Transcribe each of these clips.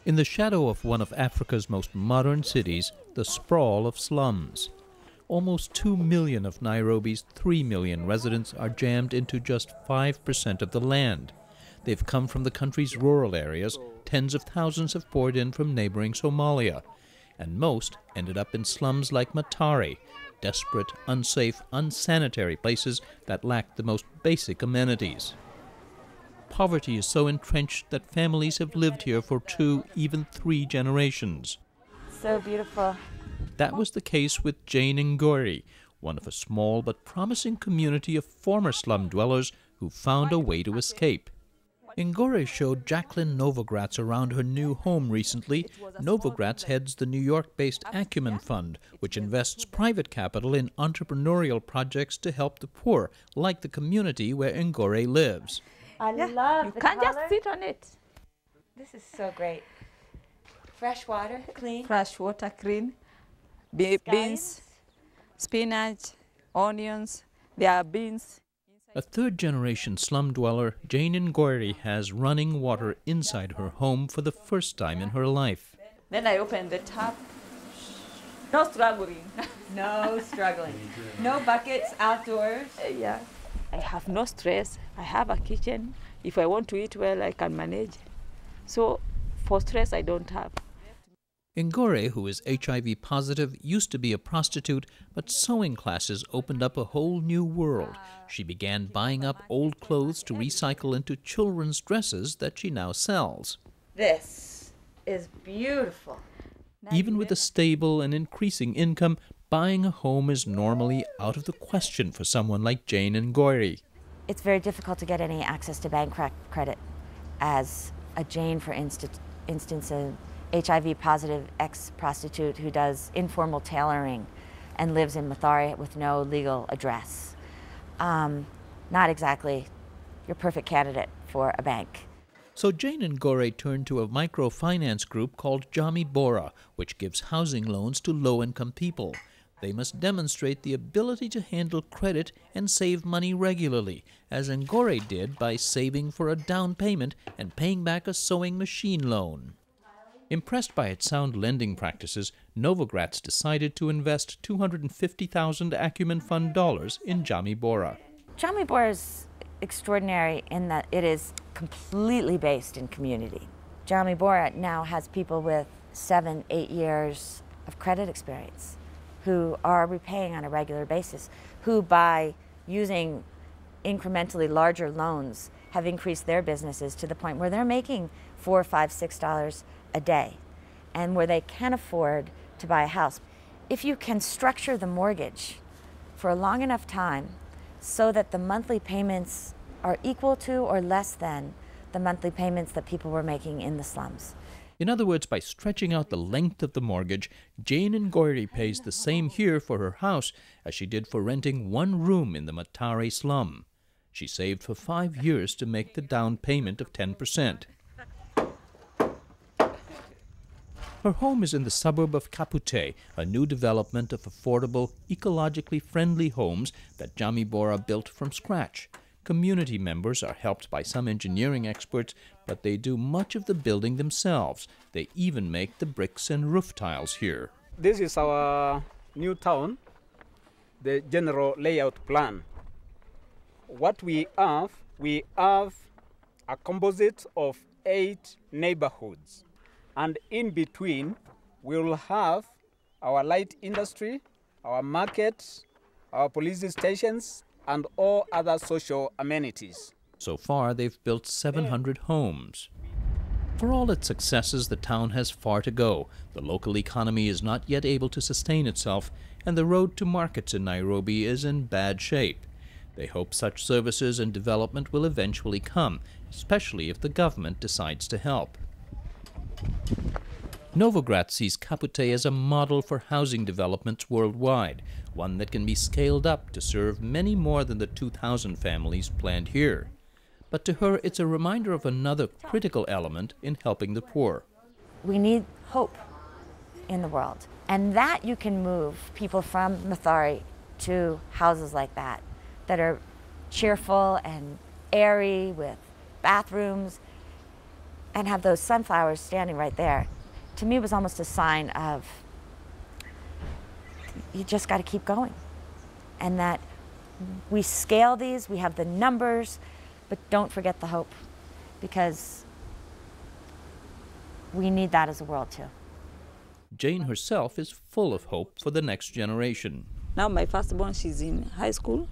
In the shadow of one of Africa's most modern cities, the sprawl of slums. Almost 2 million of Nairobi's 3 million residents are jammed into just 5% of the land. They've come from the country's rural areas. Tens of thousands have poured in from neighboring Somalia. And most ended up in slums like Matare, desperate, unsafe, unsanitary places that lack the most basic amenities. Poverty is so entrenched that families have lived here for 2, even 3 generations. So beautiful. That was the case with Jane Ngori, one of a small but promising community of former slum dwellers who found a way to escape. Ngori showed Jacqueline Novogratz around her new home recently. Novogratz heads the New York-based Acumen Fund, which invests private capital in entrepreneurial projects to help the poor, like the community where Ngori lives. I love You the can't color. just sit on it. This is so great. Fresh water, clean. Fresh water, clean. Beans, spinach, onions. There are beans. A third-generation slum dweller, Jane Ngori has running water inside her home for the first time in her life. Then I open the tap. No struggling. No struggling. No buckets outdoors. Yeah. I have no stress. I have a kitchen. If I want to eat well, I can manage. So for stress, I don't have. Ngori, who is HIV positive, used to be a prostitute, but sewing classes opened up a whole new world. She began buying up old clothes to recycle into children's dresses that she now sells. This is beautiful. Even with a stable and increasing income, buying a home is normally out of the question for someone like Jane Ngori. It's very difficult to get any access to bank credit. As a Jane, for instance, a HIV-positive ex-prostitute who does informal tailoring and lives in Mathare with no legal address. Not exactly your perfect candidate for a bank. So Jane Ngori turned to a microfinance group called Jami Bora, which gives housing loans to low-income people. They must demonstrate the ability to handle credit and save money regularly, as Ngori did by saving for a down payment and paying back a sewing machine loan. Impressed by its sound lending practices, Novogratz decided to invest $250,000 Acumen Fund dollars in Jami Bora. Jami Bora is extraordinary in that it is completely based in community. Jami Bora now has people with 7, 8 years of credit experience who are repaying on a regular basis, who by using incrementally larger loans have increased their businesses to the point where they're making $4, $5, $6 a day, and where they can afford to buy a house. If you can structure the mortgage for a long enough time so that the monthly payments are equal to or less than the monthly payments that people were making in the slums. In other words, by stretching out the length of the mortgage, Jane Ngori pays the same here for her house as she did for renting one room in the Matare slum. She saved for 5 years to make the down payment of 10%. Her home is in the suburb of Kapute, a new development of affordable, ecologically friendly homes that Jami Bora built from scratch. Community members are helped by some engineering experts, but they do much of the building themselves. They even make the bricks and roof tiles here. This is our new town, the general layout plan. What we have a composite of 8 neighborhoods. And in between, we will have our light industry, our market, our police stations, and all other social amenities. So far, they've built 700 homes. For all its successes, the town has far to go. The local economy is not yet able to sustain itself, and the road to markets in Nairobi is in bad shape. They hope such services and development will eventually come, especially if the government decides to help. Novogratz sees Kapute as a model for housing developments worldwide, one that can be scaled up to serve many more than the 2,000 families planned here. But to her, it's a reminder of another critical element in helping the poor. We need hope in the world, and that you can move people from Mathare to houses like that are cheerful and airy with bathrooms. and have those sunflowers standing right there, to me was almost a sign of you just got to keep going. And that we scale these, we have the numbers, but don't forget the hope, because we need that as a world too. Jane herself is full of hope for the next generation. Now my firstborn, she's in high school.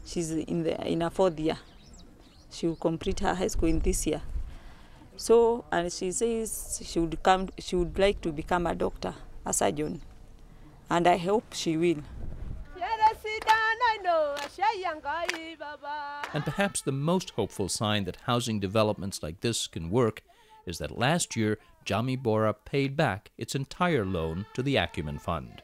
She's in her 4th year. She will complete her high school in this year. So, and she says she would like to become a doctor, a surgeon. And I hope she will. And perhaps the most hopeful sign that housing developments like this can work is that last year, Jami Bora paid back its entire loan to the Acumen Fund.